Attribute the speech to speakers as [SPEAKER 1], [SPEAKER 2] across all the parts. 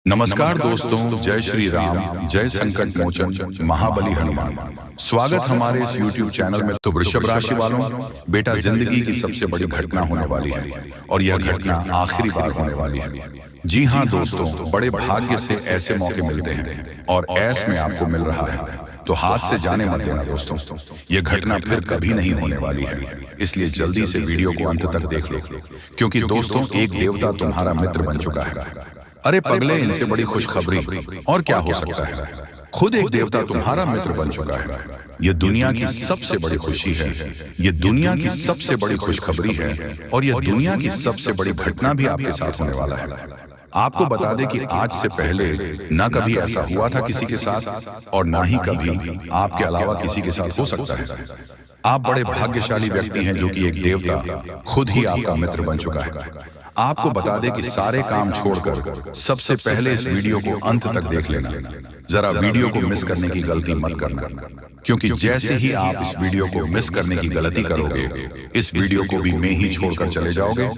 [SPEAKER 1] नमस्कार दोस्तों, जय श्री राम, जय संकट मोचन, महाबली हनुमान। स्वागत हमारे इस YouTube चैनल में। तो वृषभ राशि वालों, बेटा जिंदगी की सबसे बड़ी घटना होने वाली है और यह घटना आखिरी बार होने वाली है। जी हाँ दोस्तों, बड़े भाग्य से ऐसे मौके मिलते हैं और ऐस में आपको मिल रहा है, तो हाथ से जाने मत देना दोस्तों। यह घटना फिर कभी नहीं होने वाली है, इसलिए जल्दी से वीडियो को अंत तक देख लो, क्योंकि दोस्तों एक देवता तुम्हारा मित्र बन चुका है। अरे पगले, इनसे बड़ी खुशखबरी और क्या हो सकता है। खुद एक देवता तुम्हारा मित्र बन चुका है। यह दुनिया की सबसे बड़ी खुशी है, यह दुनिया की सबसे बड़ी खुशखबरी है और यह दुनिया की सबसे बड़ी घटना भी आपके साथ होने वाला है। आपको बता दें कि आज से पहले ना कभी ऐसा हुआ था किसी के साथ और ना ही कभी आपके अलावा किसी के साथ हो सकता है। आप बड़े भाग्यशाली व्यक्ति हैं जो कि एक देवता खुद ही आपका मित्र बन चुका है। आपको बता दें कि सारे काम छोड़कर सबसे पहले इस वीडियो को अंत तक देख लेना। जरा वीडियो को मिस करने की गलती मत करना, क्योंकि जैसे ही आप इस वीडियो को मिस करने की गलती करोगे, इस वीडियो को भी में ही छोड़कर चले जाओगे,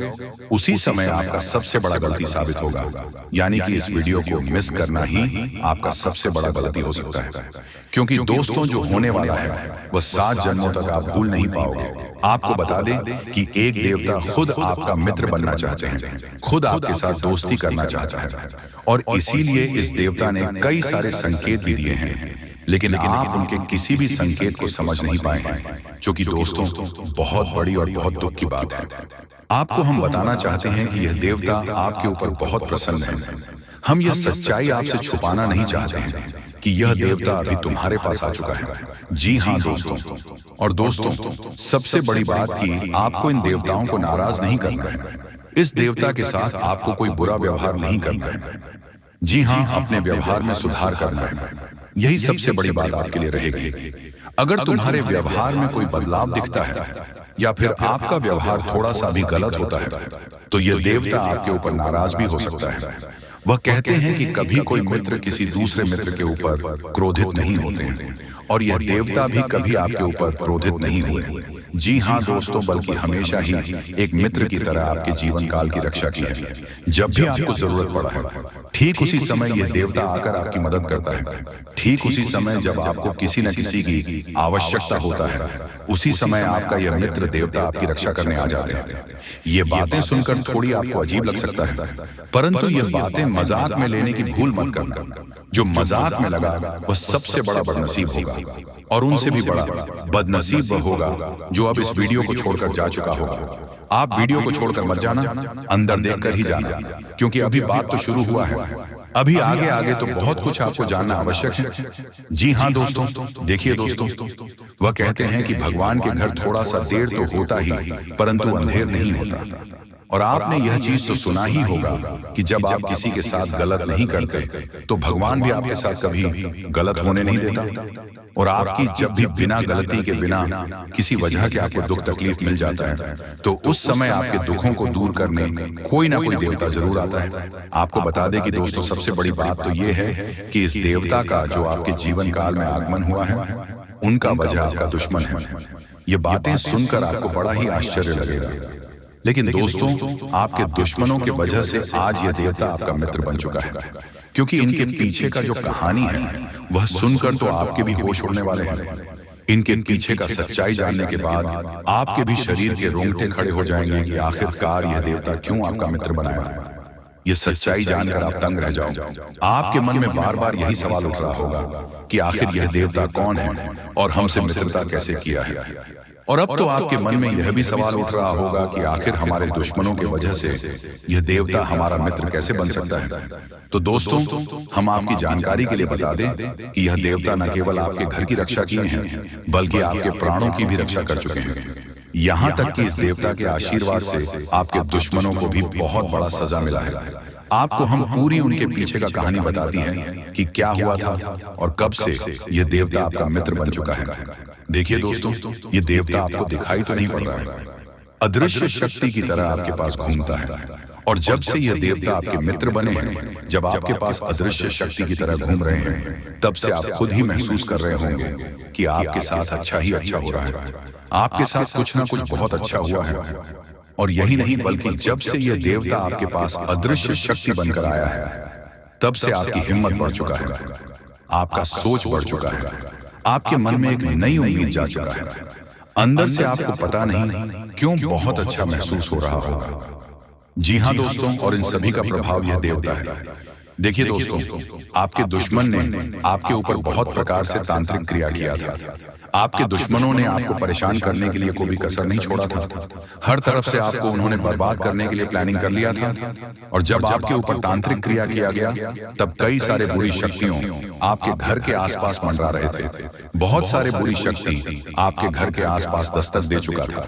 [SPEAKER 1] उसी समय आपका सबसे बड़ा गलती साबित होगा। यानी कि इस वीडियो को मिस करना ही आपका सबसे बड़ा गलती हो सकता है, क्योंकि दोस्तों जो होने वाला है वह 7 जन्मों तक आप भूल नहीं पाओगे। आपको बता दें कि एक देवता खुद आपका मित्र बनना चाहते हैं, खुद आपके साथ दोस्ती करना चाहता है और इसीलिए इस देवता ने कई सारे संकेत भी दिए हैं, लेकिन आप उनके किसी भी संकेत को समझ नहीं पाए हैं, जो कि दोस्तों बहुत बड़ी और बहुत दुख की बात है। आपको हम बताना चाहते हैं कि यह देवता आपके ऊपर बहुत प्रसन्न है। हम यह सच्चाई आपसे छुपाना नहीं चाहते हैं कि यह देवता अभी तुम्हारे पास आ चुका है। जी हाँ दोस्तों, और दोस्तों सबसे बड़ी बात कि आपको इन देवताओं को नाराज नहीं करना है। इस देवता के साथ आपको कोई बुरा व्यवहार नहीं करना है। जी हाँ, अपने व्यवहार में सुधार करना है। यही सबसे बड़ी बात आपके लिए रहेगी। अगर तुम्हारे व्यवहार में कोई बदलाव दिखता है या फिर आपका व्यवहार थोड़ा सा भी गलत होता है, तो यह देवता आपके ऊपर नाराज भी हो सकता है। वह कहते हैं कि कभी कोई मित्र किसी दूसरे मित्र के ऊपर क्रोधित नहीं होते हैं और यह देवता भी कभी आपके ऊपर क्रोधित नहीं हुए। जी हाँ दोस्तों, बल्कि हमेशा ही एक मित्र की तरह आपके जीवन काल की रक्षा की है। जब भी आपको जरूरत पड़ा है, ठीक उसी समय यह देवता आकर आपकी मदद करता है। ठीक उसी समय जब आपको किसी न किसी की आवश्यकता होता है, उसी समय आपका यह मित्र देवता आपकी रक्षा करने आ जाते हैं। ये बातें सुनकर थोड़ी आपको अजीब लग सकता है, परंतु ये बातें मजाक में लेने की भूल मत करना। जो मजाक में लगा वह सबसे बड़ा बदनसीब होगा, और उनसे भी बड़ा बदनसीब वह होगा जो अब इस वीडियो को छोड़कर जा चुका होगा। आप वीडियो को छोड़कर मत जाना, अंदर देखकर ही जाना, क्योंकि अभी बात तो शुरू हुआ है। अभी आगे आगे तो बहुत कुछ आपको जानना आवश्यक है। जी हाँ दोस्तों, देखिए दोस्तों, वह कहते हैं कि भगवान के घर थोड़ा सा देर तो होता ही, परंतु अंधेर नहीं होता। और आपने यह चीज तो सुना ही होगा कि जब आप किसी के साथ गलत नहीं करते, तो भगवान भी आपके साथ कभी गलत होने नहीं देता। और आपकी जब भी बिना गलती के, बिना किसी वजह के आपको दुख तकलीफ मिल जाता है, तो उस समय आपके दुखों को दूर करने कोई ना कोई देवता जरूर आता है। आपको बता दें कि दोस्तों सबसे बड़ी बात तो ये है कि इस देवता का जो आपके जीवन काल में आगमन हुआ है, उनका वजह आपका दुश्मन है। ये बातें सुनकर आपको बड़ा ही आश्चर्य लगेगा, लेकिन दोस्तों आपके दुश्मनों के वजह से आज यह देवता आपका मित्र बन चुका है, क्योंकि इनके पीछे का जो कहानी है वह सुनकर तो आपके भी होश उड़ने वाले हैं। इनके पीछे का सच्चाई जानने के बाद आपके भी शरीर के रोंगटे खड़े हो जाएंगे कि आखिरकार यह देवता क्यों आपका मित्र बनाया है। यह सच्चाई जानकर आप दंग रह जाओ। आपके मन में बार बार यही सवाल उठ रहा होगा कि आखिर यह देवता कौन है और हमसे मित्रता कैसे किया है। और अब तो आपके मन में यह भी सवाल उठ रहा होगा कि आखिर हमारे दुश्मनों की वजह से यह देवता हमारा मित्र कैसे बन सकता है। तो दोस्तों हम आपकी जानकारी के लिए बता दें कि यह देवता न केवल आपके घर की रक्षा किए हैं, बल्कि आपके प्राणों की भी रक्षा कर चुके हैं। यहाँ तक कि इस देवता के आशीर्वाद से आपके दुश्मनों को भी बहुत बड़ा सजा मिला है। आपको हम पूरी उनके पीछे का कहानी बताती हैं कि क्या हुआ था और कब से यह देवता आपका मित्र बन चुका है। देखिए दोस्तों, ये देवता आपको दिखाई तो नहीं पड़ रहा है, अदृश्य शक्ति की तरह आपके पास घूमता है। और जब से यह देवता आपके मित्र बने हैं, जब आपके पास अदृश्य शक्ति की तरह घूम रहे हैं, तब से आप खुद ही महसूस कर रहे होंगे कि आपके साथ अच्छा ही अच्छा हो रहा है। आपके साथ कुछ ना कुछ बहुत अच्छा हुआ है। और यही नहीं, बल्कि जब से यह देवता आपके पास अदृश्य शक्ति बनकर आया है, तब से आपकी हिम्मत बढ़ चुका है, आपका सोच बढ़ चुका है, आपके मन में एक नई उम्मीद जा चुका है। अंदर से आपको पता नहीं क्यों बहुत अच्छा महसूस हो रहा होगा। जी हाँ दोस्तों, और इन सभी का प्रभाव यह देवता है। देखिए दोस्तों, आपके दुश्मन ने आपके ऊपर बहुत प्रकार से तांत्रिक क्रिया किया था। आपके दुश्मनों ने आपको परेशान करने के लिए कोई कसर नहीं छोड़ा था। हर तरफ से आपको उन्होंने बर्बाद करने के लिए प्लानिंग कर लिया था। और जब आपके ऊपर तांत्रिक क्रिया किया गया, तब कई सारे बुरी शक्तियों आपके घर के आसपास मंडरा रहे थे। बहुत सारे बुरी शक्ति आपके घर के आसपास दस्तक दे चुका था।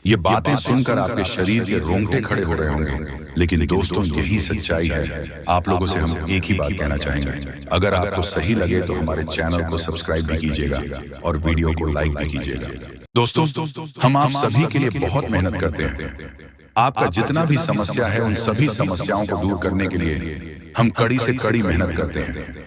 [SPEAKER 1] ये बातें सुनकर आपके शरीर के रोंगटे खड़े हो रहे होंगे, लेकिन दोस्तों यही सच्चाई है। आप लोगों से हम एक ही बात कहना चाहेंगे, अगर आपको सही लगे तो हमारे चैनल को सब्सक्राइब भी कीजिएगा और वीडियो को लाइक भी कीजिएगा। दोस्तों, हम आप सभी के लिए बहुत मेहनत करते हैं। आपका जितना भी समस्या है, उन सभी समस्याओं को दूर करने के लिए हम कड़ी से कड़ी मेहनत करते हैं।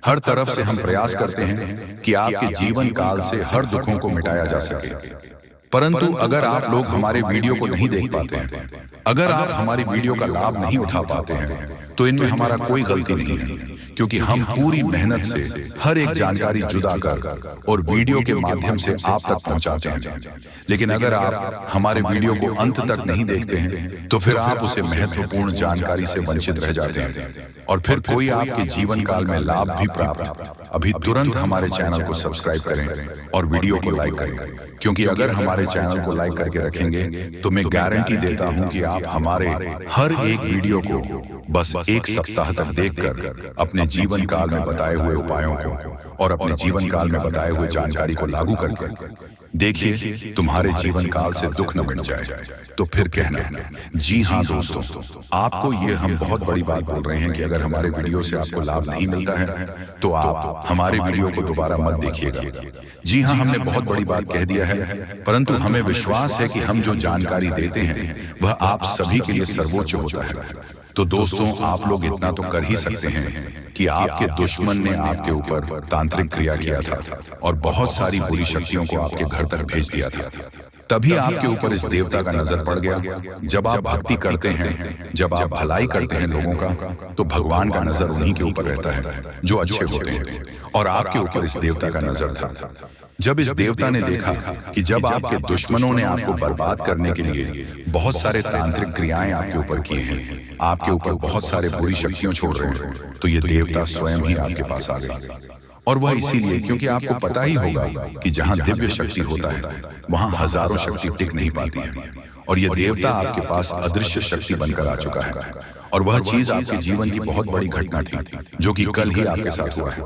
[SPEAKER 1] हर तरफ से हम प्रयास करते हैं कि आपके जीवन काल से हर दुखों को मिटाया जा सके। परंतु अगर आप लोग हमारे वीडियो को नहीं देख पाते हैं, अगर आप हमारी वीडियो का लाभ नहीं उठा पाते हैं, तो इनमें हमारा कोई गलती नहीं है, क्योंकि हम पूरी मेहनत से हर एक जानकारी जुदा कर और वीडियो के माध्यम से आप तक पहुंचाते हैं। लेकिन अगर आप हमारे वीडियो को अंत तक नहीं देखते हैं, तो फिर आप उसे महत्वपूर्ण जानकारी से वंचित रह जाते हैं और फिर कोई आपके जीवन काल में लाभ भी प्राप्त। अभी तुरंत हमारे चैनल को सब्सक्राइब करें और वीडियो को लाइक करें, क्योंकि अगर हमारे चैनल को लाइक करके रखेंगे तो मैं गारंटी देता हूं कि आप हमारे हर एक वीडियो को बस एक सप्ताह तक देखकर अपने जीवन काल में बताए हुए उपायों को और अपने जीवन काल में बताए हुए जानकारी को लागू करके देखिए, तुम्हारे जीवन काल से दुख न मिट जाए तो फिर कहना। जी हाँ दोस्तों, आपको ये हम बहुत बड़ी बात बोल रहे हैं कि अगर हमारे वीडियो से आपको लाभ नहीं मिलता है तो आप हमारे वीडियो को दोबारा मत देखिएगा। जी हाँ, हमने बहुत बड़ी बात कह दिया है, परंतु हमें विश्वास है कि हम जो जानकारी देते हैं वह आप सभी के लिए सर्वोच्च होता है। तो दोस्तों, आप लोग इतना तो कर ही सकते हैं कि आपके दुश्मन ने आपके ऊपर तांत्रिक क्रिया किया था और बहुत सारी बुरी शक्तियों को आपके घर तक भेज दिया था। तभी आपके ऊपर इस देवता का नजर पड़ गया। जब आप भक्ति करते हैं, जब आप भलाई करते हैं लोगों का, तो भगवान का नजर उन्हीं के ऊपर रहता है जो अच्छे होते हैं, और आपके ऊपर इस देवता का नजर था। जब इस देवता ने देखा कि जब आपके दुश्मनों ने आपको बर्बाद करने के लिए बहुत सारे तांत्रिक क्रियाएं आपके ऊपर किए हैं, आपके ऊपर बहुत सारे बुरी शक्तियां छोड़ रहे हैं, तो ये देवता स्वयं ही आपके पास आ गए। और वह इसीलिए क्योंकि आपको पता ही होगा कि जहां दिव्य शक्ति होता है वहां हजारों शक्ति टिक नहीं पाती है, और यह देवता आपके पास अदृश्य शक्ति बनकर आ चुका है। और वह चीज आपके जीवन की बहुत बड़ी घटना थी जो कि कल ही आपके साथ हुआ है।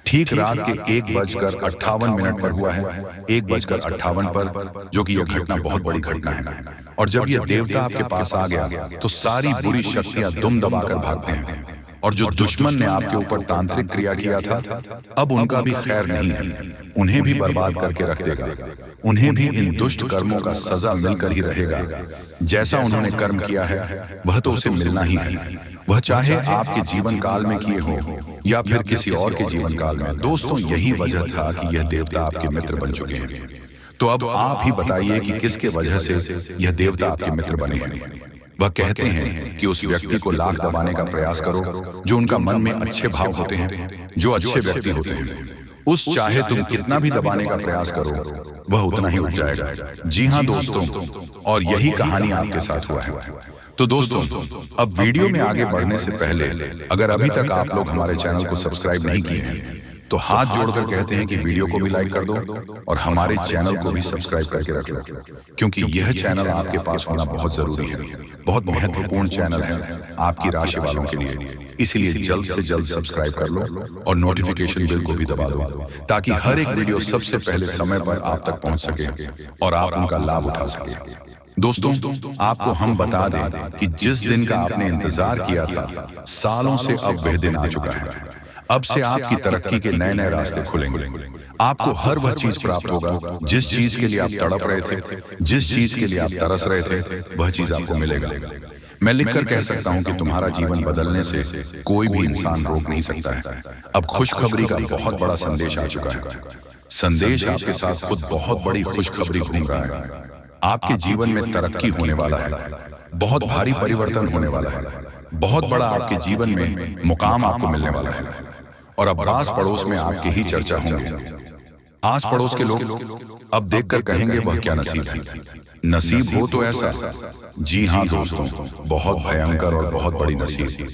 [SPEAKER 1] ठीक रात के 1:58 पर हुआ है, 1:58 पर, जो कि यह घटना बहुत बड़ी घटना है। और जब यह देवता आपके पास आ गया तो सारी बुरी शक्तियां दुम दबाकर भागते हैं, और जो दुश्मन ने आपके ऊपर तांत्रिक क्रिया किया था अब उनका भी खैर नहीं है, उन्हें भी बर्बाद करके रख देगा। उन्हें भी इन दुष्ट कर्मों का सजा मिलकर ही रहेगा। जैसा उन्होंने कर्म किया है वह तो उसे मिलना ही है, वह चाहे आपके जीवन काल में किए हो या फिर किसी और के जीवन काल में। दोस्तों, यही वजह था कि यह देवता आपके मित्र बन चुके हैं। तो अब आप ही बताइए कि किसके वजह से यह देवता आपके मित्र बने हैं। वह कहते हैं कि उस व्यक्ति को लाख दबाने का प्रयास करो जो उनका मन में अच्छे भाव होते हैं, जो अच्छे व्यक्ति होते हैं। उस चाहे तुम कितना भी दबाने का प्रयास करो वह उतना ही उठ जाएगा। जी हाँ दोस्तों, और यही कहानी आपके साथ हुआ है। तो दोस्तों, अब वीडियो में आगे बढ़ने से पहले अगर अभी तक आप लोग हमारे चैनल को सब्सक्राइब नहीं किए हैं तो हाथ जोड़कर कहते हैं कि वीडियो को भी लाइक कर दो और हमारे चैनल को भी सब्सक्राइब करके रख लो, क्योंकि यह चैनल आपके पास होना बहुत जरूरी है, बहुत महत्वपूर्ण चैनल है आपकी राशि वालों के लिए। इसलिए जल्द से जल्द सब्सक्राइब कर लो और नोटिफिकेशन बेल को भी दबा दो, ताकि हर एक वीडियो सबसे पहले समय पर आप तक पहुंच सके और आप उनका लाभ उठा सके। दोस्तों, आपको हम बता दें कि जिस दिन का आपने इंतजार किया था, सालों से अब वह दिन आ चुका है। अब से आपकी तरक्की के नए नए रास्ते खुलेंगे। आपको हर वह चीज प्राप्त होगा जिस चीज के लिए आप तड़प रहे थे, जिस चीज के लिए आप तरस रहे थे, वह चीज आपको मिलेगा। मैं लिखकर कह सकता हूं कि तुम्हारा जीवन बदलने से कोई भी इंसान रोक नहीं सकता है। अब खुशखबरी का बहुत बड़ा संदेश आ चुका है। संदेश आपके साथ खुद बहुत बड़ी खुशखबरी घूम रहा है। आपके जीवन में तरक्की होने वाला है। बहुत भारी परिवर्तन होने वाला है, बहुत बड़ा आपके जीवन में मुकाम आपको मिलने वाला है। और अब आस पड़ोस में आपकी ही चर्चा होंगे। आस पड़ोस के लोग अब देखकर कहेंगे वह क्या नसीब है। नसीब हो तो ऐसा, जी हाँ दोस्तों, बहुत भयंकर और बहुत बड़ी नसीब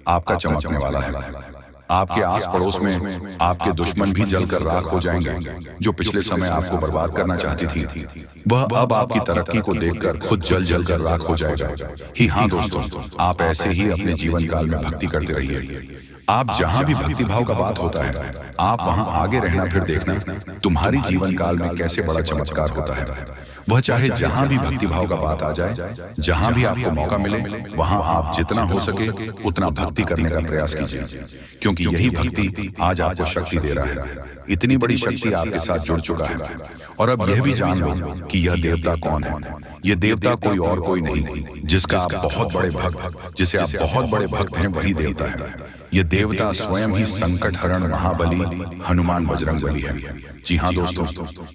[SPEAKER 1] आपका चमकने वाला है। आपके आस पड़ोस में आपके दुश्मन भी जलकर राख हो जाएंगे। जो पिछले समय आपको बर्बाद करना चाहती थी, वह अब आपकी तरक्की को देखकर खुद जल जल कर राख हो जाएगा। ही हाँ दोस्तों, आप ऐसे ही अपने जीवन काल में भक्ति करते रहिए। आप जहां भी भक्ति भाव का बात होता है, आप वहां आगे रहना, फिर देखना तुम्हारी जीवन काल में कैसे बड़ा चमत्कार होता है। वह चाहे जहां भी भक्ति भाव का बात आ जाए, जहां भी आपको मौका मिले, वहां आप जितना हो सके उतना भक्ति करने का प्रयास कीजिए, क्योंकि यही भक्ति आज आपको शक्ति दे रहा है। इतनी बड़ी शक्ति आपके साथ जुड़ चुका है। और अब यह भी जान लो कि यह देवता कौन है। यह देवता कोई और कोई नहीं, जिसका आप बहुत बड़े भक्त, जिसे आप बहुत बड़े भक्त हैं, वही देवता है। ये देवता स्वयं ही संकट हरण महाबली हनुमान बजरंग बली है। जी हाँ दोस्तों,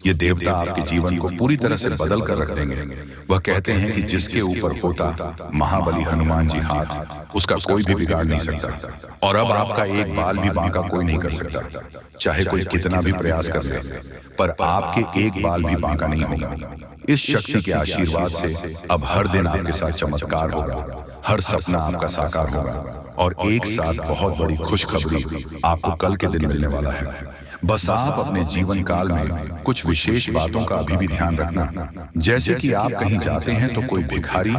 [SPEAKER 1] ये देवता आपके जीवन को पूरी तरह से बदल कर रख देंगे। वह कहते हैं कि जिसके ऊपर होता महाबली हनुमान जी हाथ, उसका कोई भी बिगाड़ नहीं सकता। और अब आपका एक बाल भी बांका कोई नहीं कर सकता, चाहे कोई कितना भी प्रयास कर ले, पर आपके एक बाल भी बांका नहीं होगा। इस शक्ति के आशीर्वाद से अब हर दिन आपके साथ चमत्कार होगा, हर सपना आपका साकार होगा, और एक साथ बहुत बड़ी खुशखबरी आपको कल के दिन मिलने वाला है। बस आप अपने जीवन काल में कुछ विशेष बातों का अभी भी ध्यान रखना। जैसे कि आप कहीं जाते हैं तो कोई भिखारी,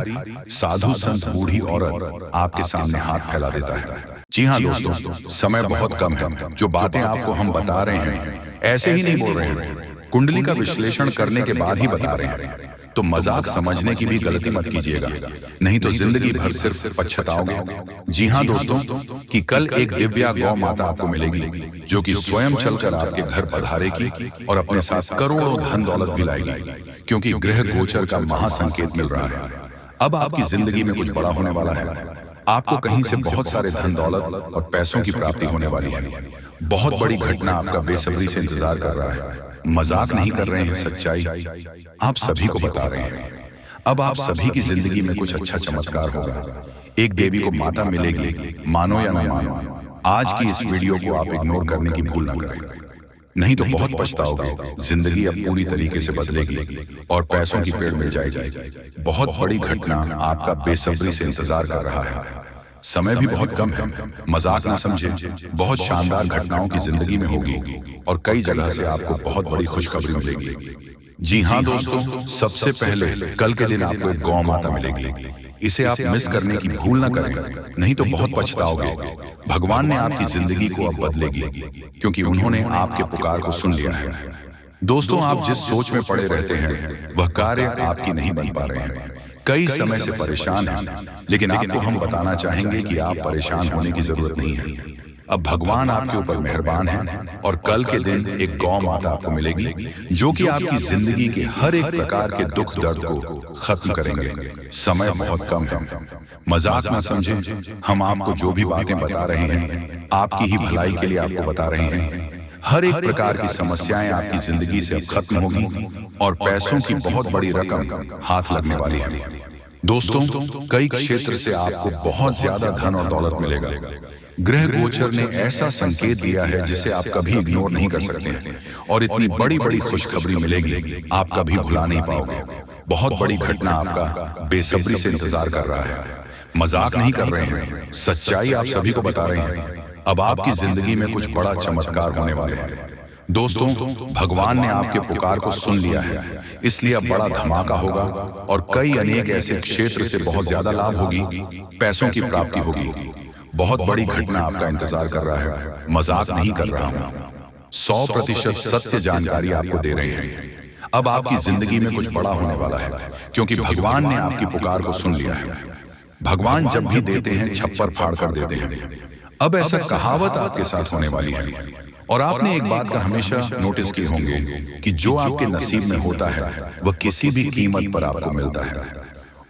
[SPEAKER 1] साधु, संत, बूढ़ी औरत आपके सामने हाथ फैला देता है। जी हाँ दोस्तों, समय बहुत कम है। जो बातें आपको हम बता रहे हैं ऐसे ही नहीं बोल रहे हैं, कुंडली का विश्लेषण करने के बाद ही बता रहे हैं। तो मजाक समझने की भी गलती मत कीजिएगा, नहीं तो जिंदगी भर सिर्फ पछताओगे। जी हाँ दोस्तों, कि कल एक दिव्या गौ माता आपको मिलेगी, जो कि स्वयं चलकर आपके घर पधारेगी और अपने साथ करोड़ों धन दौलत भी लाएगी, क्योंकि ग्रह गोचर का महासंकेत मिल रहा है। अब आपकी जिंदगी में कुछ बड़ा होने वाला है। आपको कहीं से बहुत सारे धन दौलत और पैसों की प्राप्ति होने वाली है। बहुत बड़ी घटना आपका बेसब्री से इंतजार कर रहा है। मजाक नहीं कर रहे हैं, सच्चाई आप सभी को बता रहे हैं। अब आप सभी की जिंदगी में कुछ अच्छा चमत्कार होगा। एक देवी को माता मिलेगी, मानो या न मानो। आज की इस वीडियो को आप इग्नोर करने की भूल ना करें, नहीं तो बहुत पछताओगे। जिंदगी अब पूरी तरीके से बदलेगी और पैसों की पेड़ मिल जाएगी। बहुत बड़ी घटना आपका बेसब्री से इंतजार कर रहा है। समय भी बहुत कम है, मजाक ना समझे। बहुत शानदार घटनाओं की जिंदगी में होगी और कई जगह से आपको बहुत बड़ी खुशखबरी मिलेगी। जी हाँ दोस्तों, सबसे पहले कल के दिन आपको एक गौ माता मिलेगी। इसे आप मिस करने की भूल ना करें, नहीं तो बहुत पछताओगे। भगवान ने आपकी जिंदगी को अब बदलेगी, क्योंकि उन्होंने आपके पुकार को सुन लिया है। दोस्तों, आप जिस सोच में पड़े रहते हैं वह कार्य आपकी नहीं बन पा रहे हैं। कई समय से परेशान हैं, लेकिन आपको हम बताना चाहेंगे कि आप परेशान होने की जरूरत नहीं है। अब भगवान आपके ऊपर मेहरबान है और कल के दिन एक गौ माता आपको मिलेगी, जो कि आपकी जिंदगी के हर एक प्रकार के दुख दर्द को खत्म करेंगे। समय बहुत कम है, मजाक ना समझें। हम आपको जो भी बातें बता रहे हैं आपकी ही भलाई के लिए आपको बता रहे हैं। हर एक प्रकार की समस्याएं आपकी जिंदगी से अब खत्म होगी और पैसों की बहुत बड़ी रकम हाथ लगने वाली है। दोस्तों, कई क्षेत्र से आपको बहुत ज्यादा धन और दौलत मिलेगा। ग्रह गोचर ने ऐसा संकेत दिया है जिसे आप कभी इग्नोर नहीं कर सकते हैं, और इतनी बड़ी बड़ी खुशखबरी मिलेगी आप कभी भुला नहीं पाओगे। बहुत बड़ी घटना आपका बेसब्री से इंतजार कर रहा है। मजाक नहीं कर रहे हैं, सच्चाई आप सभी को बता रहे हैं। अब आपकी जिंदगी में कुछ बड़ा चमत्कार होने वाले हैं। दोस्तों, भगवान ने आपके पुकार को सुन लिया है, इसलिए अब बड़ा धमाका होगा और कई अनेक ऐसे क्षेत्र से बहुत ज्यादा लाभ होगी, पैसों की प्राप्ति होगी। बहुत बड़ी घटना आपका इंतजार कर रहा है। मजाक नहीं कर रहा हूं, 100% सत्य जानकारी आपको दे रहे हैं। अब आपकी जिंदगी में कुछ बड़ा होने वाला है, क्योंकि भगवान ने आपकी पुकार को सुन लिया है। भगवान जब भी देते हैं छप्पर फाड़ कर देते हैं। अब ऐसा कहावत आपके साथ होने वाली है। और आपने एक बात का हमेशा नोटिस की होंगे कि जो आपके नसीब में होता है वह किसी भी कीमत पर आपको मिलता है,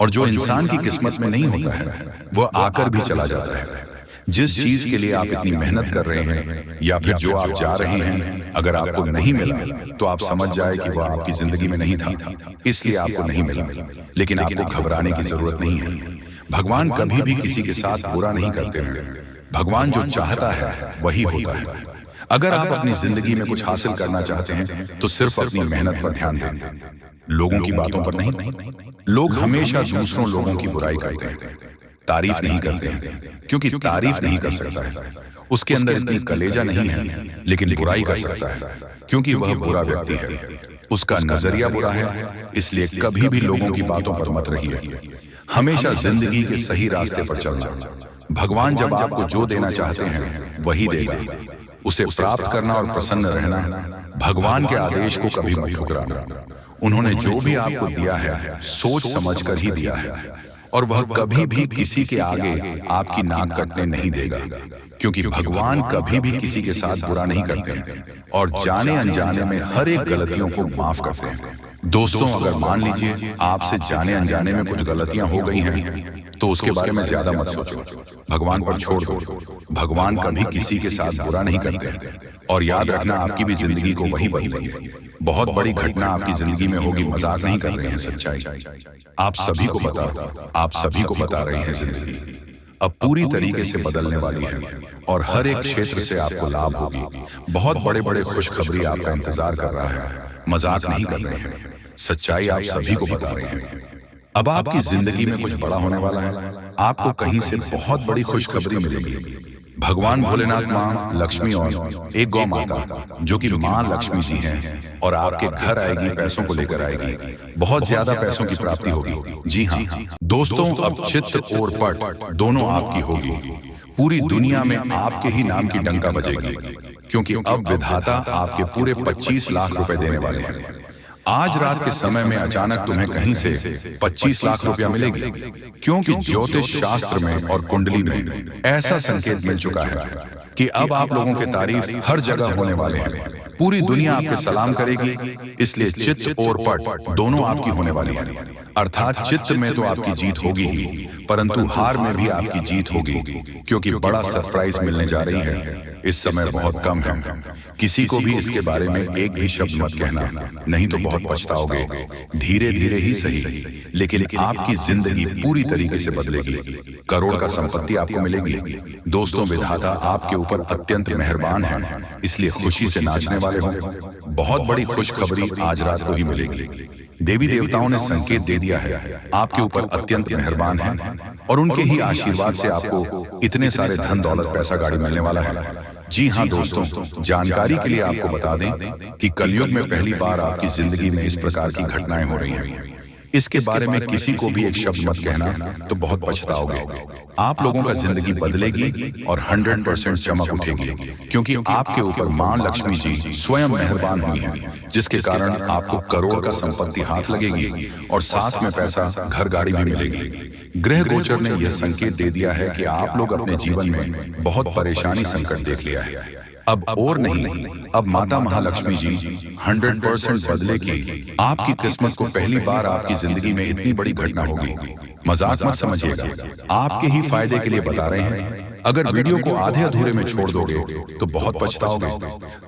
[SPEAKER 1] और जो इंसान की किस्मत में नहीं होता है वह आकर भी चला जाता है। जिस चीज के लिए आप इतनी मेहनत कर रहे हैं या फिर जो आप जा रहे हैं, अगर आपको नहीं मिला तो आप समझ जाए कि वह आपकी जिंदगी में नहीं था, इसलिए आपको नहीं मिला। लेकिन आपको घबराने की जरूरत नहीं है। भगवान कभी भी किसी के साथ बुरा नहीं करते हैं। भगवान जो चाहता है वही होता है। अगर आप अपनी जिंदगी में कुछ हासिल करना चाहते हैं तो सिर्फ अपनी मेहनत पर ध्यान दें, लोगों की बातों पर नहीं। लोग हमेशा दूसरों लोगों की बुराई करते हैं, तारीफ नहीं करते हैं, क्योंकि तारीफ नहीं कर सकता है, उसके अंदर इतनी कलेजा नहीं है। लेकिन बुराई कर सकता है क्योंकि वह बुरा व्यक्ति है, उसका नजरिया बुरा है। इसलिए कभी भी लोगों की बातों पर मत रहिए, हमेशा जिंदगी के सही रास्ते पर चलना। भगवान जब आपको जो देना चाहते हैं वही देगा। उसे प्राप्त करना और प्रसन्न रहना, भगवान के आदेश को कभी मत ठुकराना। उन्होंने जो भी आपको दिया है सोच समझकर ही दिया है, और वह कभी भी किसी के आगे आपकी नाक कटने नहीं देगा, क्योंकि भगवान कभी भी किसी के साथ बुरा नहीं करते हैं और जाने अनजाने में हर एक गलतियों को माफ करते हैं। दोस्तों, अगर मान लीजिए आपसे जाने अनजाने में कुछ गलतियां हो गई हैं तो उसके बारे में ज्यादा मत सोचो, भगवान पर छोड़ दो। भगवान कभी किसी के साथ बुरा नहीं करते। और याद रखना, आपकी भी जिंदगी को वही बदलेंगे। बहुत बड़ी घटना आपकी जिंदगी में होगी, मजाक नहीं कर रहे हैं, सच्चाई आप सभी को बता रहे हैं। जिंदगी अब पूरी तरीके से बदलने वाली है और हर एक क्षेत्र से आपको लाभ होगी। बहुत बड़े बड़े खुशखबरी आपका इंतजार कर रहा है, मजाक नहीं कर रहे हैं, सच्चाई आप सभी को बता रहे हैं। अब आपकी जिंदगी में कुछ बड़ा होने वाला है, आपको कहीं से बहुत बड़ी खुशखबरी मिलेगी। भगवान भोलेनाथ, माँ लक्ष्मी और एक गौ माता जो कि माँ लक्ष्मी जी हैं, और आपके घर आएगी, पैसों को लेकर आएगी, बहुत ज्यादा पैसों की प्राप्ति होगी। जी हाँ दोस्तों, अब चित्त और पट दोनों आपकी होगी। पूरी दुनिया में आपके ही नाम की डंका बजेगी, क्योंकि अब विधाता आपके पूरे 25 लाख रुपए देने वाले हैं। आज रात के समय में अचानक तुम्हें कहीं से 25 लाख रुपया मिलेगी, क्योंकि ज्योतिष शास्त्र में और कुंडली में ऐसा संकेत मिल चुका है कि अब आप लोगों के तारीफ हर जगह होने वाले हैं। पूरी दुनिया आपके सलाम करेगी, इसलिए चित्त और पट दोनों आपकी होने वाली है। अर्थात चित्त में तो आपकी जीत होगी ही, परंतु हार में भी आपकी जीत होगी, क्योंकि बड़ा सरप्राइज मिलने जा रही है। इस समय बहुत कम है, किसी को भी इसके बारे में एक भी शब्द मत कहना, नहीं तो बहुत पछताओगे। धीरे धीरे ही सही, लेकिन आपकी जिंदगी पूरी तरीके से बदलेगी। करोड़ का संपत्ति आपको मिलेगी। दोस्तों, विधाता आपके ऊपर अत्यंत मेहरबान है, इसलिए खुशी से नाचने वाले हो। बहुत बड़ी खुशखबरी आज रात को ही मिलेगी। देवी देवताओं ने संकेत दे दिया है, आपके ऊपर अत्यंत मेहरबान है, और उनके ही आशीर्वाद से आपको इतने सारे धन दौलत पैसा गाड़ी मिलने वाला है। जी हाँ दोस्तों, जानकारी के लिए आपको बता दें कि कलयुग में पहली बार आपकी जिंदगी में इस प्रकार की घटनाएं हो रही हैं। इसके बारे में किसी को भी एक शब्द मत कहना, तो बहुत पछताओगे। आप लोगों का जिंदगी बदलेगी और 100% चमक उठेगी, क्योंकि आपके ऊपर मां लक्ष्मी जी स्वयं मेहरबान हुई हैं, जिसके कारण आपको करोड़ का संपत्ति हाथ लगेगी और साथ में पैसा, घर गाड़ी भी मिलेगी। ग्रह गोचर ने यह संकेत दे दिया है कि आप लोग अपने जीवन में बहुत परेशानी संकट देख लिया है। अब और नहीं, अब माता महालक्ष्मी जी 100% बदलेगी। आपकी किस्मत को पहली बार आपकी जिंदगी में इतनी बड़ी घटना होगी। मजाक मत समझिएगा, आपके ही फायदे के लिए बता रहे हैं। अगर वीडियो को आधे अधूरे में छोड़ दोगे तो बहुत पछताओगे।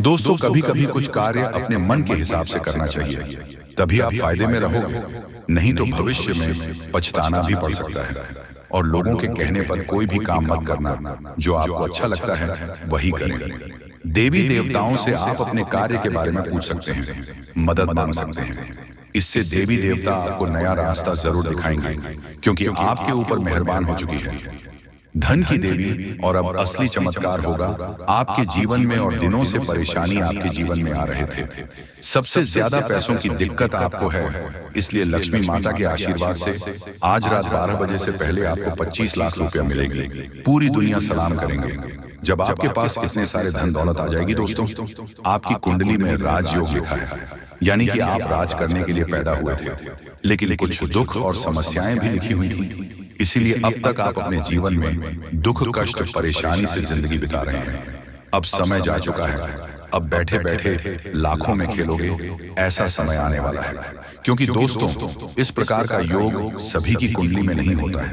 [SPEAKER 1] दोस्तों, कभी कभी कुछ कार्य अपने मन के हिसाब से करना चाहिए, तभी आप फायदे में रहोगे, नहीं तो भविष्य में पछताना भी पड़ सकता है। और लोगों के कहने पर कोई भी काम मत करना, जो आपको अच्छा लगता है वही करें। देवी देवताओं से आप अपने कार्य के बारे में पूछ सकते हैं, मदद मांग सकते हैं। इससे देवी देवता आपको नया रास्ता जरूर दिखाएंगे, क्योंकि आपके ऊपर मेहरबान हो चुकी है। धन की देवी, और अब असली चमत्कार होगा आपके जीवन में। और दिनों से परेशानी आपके जीवन में आ रहे थे, सबसे ज्यादा पैसों की दिक्कत आपको है, इसलिए लक्ष्मी माता के आशीर्वाद से आज रात 12 बजे से पहले आपको 25 लाख रुपया मिलेगी। पूरी दुनिया सलाम करेंगे जब आपके पास इतने सारे धन दौलत आ जाएगी। दोस्तों, आपकी कुंडली में राजयोग लिखा है, यानी कि आप राज करने के लिए पैदा हुए थे, लेकिन कुछ दुख और समस्याएं भी लिखी हुई थी। इसीलिए अब तक आप अपने जीवन में दुख, कष्ट, परेशानी से जिंदगी बिता रहे हैं। अब समय जा चुका है, अब बैठे बैठे लाखों में खेलोगे, ऐसा समय आने वाला है। क्योंकि दोस्तों, इस प्रकार का योग सभी की कुंडली में नहीं होता है।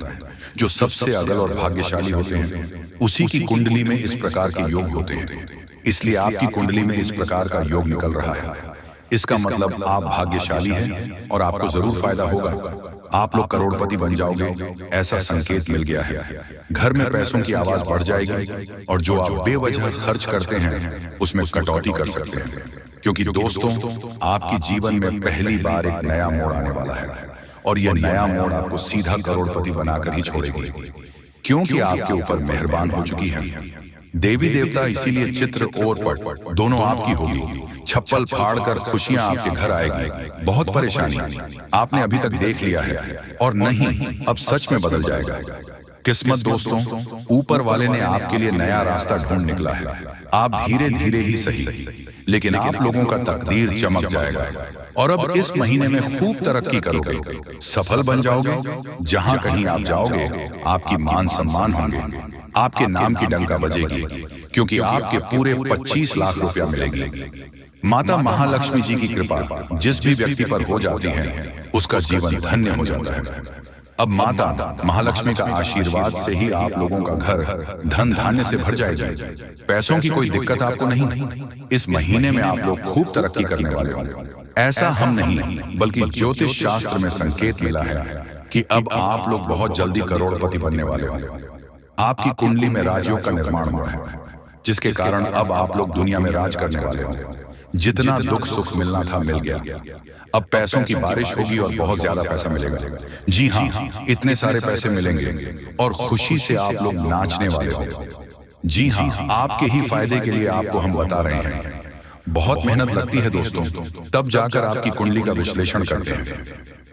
[SPEAKER 1] जो सबसे अगल और भाग्यशाली होते हैं, उसी की कुंडली में इस प्रकार के योग होते हैं। इसलिए आपकी कुंडली में इस प्रकार का योग निकल रहा है। इसका मतलब आप भाग्यशाली हैं और आपको जरूर फायदा होगा। आप लोग करोड़पति बन जाओगे, ऐसा संकेत मिल गया है। घर में पैसों की आवाज बढ़ जाएगी और जो आप बेवजह खर्च करते हैं उसमें कटौती कर सकते हैं, क्योंकि दोस्तों आपके जीवन में पहली बार एक नया मोड़ आने वाला है और यह नया मोड़ आपको सीधा करोड़पति बनाकर ही छोड़ेगी, क्योंकि आपके ऊपर मेहरबान हो चुकी है। देवी देवता इसीलिए चित्र और पट दोनों आपकी होगी। छप्पल फाड़कर खुशियां आपके घर आएगी। बहुत परेशानी आपने अभी तक देख लिया है और नहीं, अब सच में बदल जाएगा। किस्मत दोस्तों, ऊपर वाले ने आपके लिए नया रास्ता ढूंढ निकला है। आप धीरे धीरे ही सही, लेकिन आप लोगों का तकदीर चमक जाएगा और अब इस महीने में खूब तरक्की करोगे, सफल बन जाओगे। जहां कहीं आप जाओगे आपकी मान सम्मान होंगे, आपके नाम की डंका बजेगी, क्योंकि आपके पूरे 25 लाख रुपया मिलेगी। माता महालक्ष्मी जी की कृपा जिस भी व्यक्ति पर हो जाती है उसका जीवन धन्य हो जाता है। अब माता महालक्ष्मी का आशीर्वाद से ही आप लोगों का घर धन धान्य से भर जाएगा। पैसों की कोई दिक्कत आपको नहीं। इस महीने में आप लोग खूब तरक्की करने वाले होंगे। ऐसा हम नहीं, बल्कि ज्योतिष शास्त्र में संकेत मिला है कि अब आप लोग बहुत जल्दी करोड़पति बनने वाले होंगे। आपकी कुंडली में राजयोग का निर्माण हुआ है, जिसके कारण अब आप लोग दुनिया में राज करने वाले होंगे। जितना दुख सुख मिलना था मिल गया। अब पैसों की बारिश होगी और बहुत ज्यादा पैसा मिलेगा। जी हाँ, इतने सारे पैसे मिलेंगे और खुशी से आप लोग नाचने वाले होंगे। जी हाँ, आपके ही फायदे के लिए आपको हम बता रहे हैं। बहुत मेहनत लगती है दोस्तों, तब जाकर आपकी कुंडली का विश्लेषण करते हैं,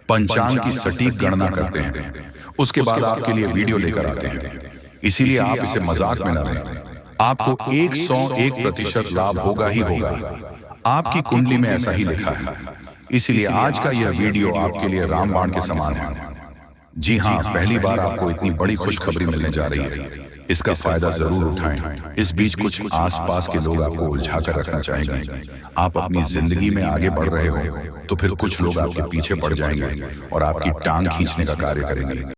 [SPEAKER 1] पंचांग की सटीक गणना करते हैं, उसके बाद आपके लिए वीडियो लेकर आते हैं। इसीलिए आप इसे मजाक में न लें। आपको 101% लाभ होगा ही होगा। आपकी कुंडली में ऐसा ही लिखा है। इसलिए आज का यह वीडियो आपके लिए रामबाण के समान है। जी हाँ, पहली बार आपको इतनी बड़ी खुशखबरी मिलने जा रही है। इसका फायदा जरूर उठाएं। इस बीच कुछ आसपास के लोग आपको उलझा कर रखना चाहेंगे। आप अपनी जिंदगी में आगे बढ़ रहे हो तो फिर कुछ लोग आपके पीछे पड़ जाएंगे और आपकी टांग खींचने का कार्य करेंगे।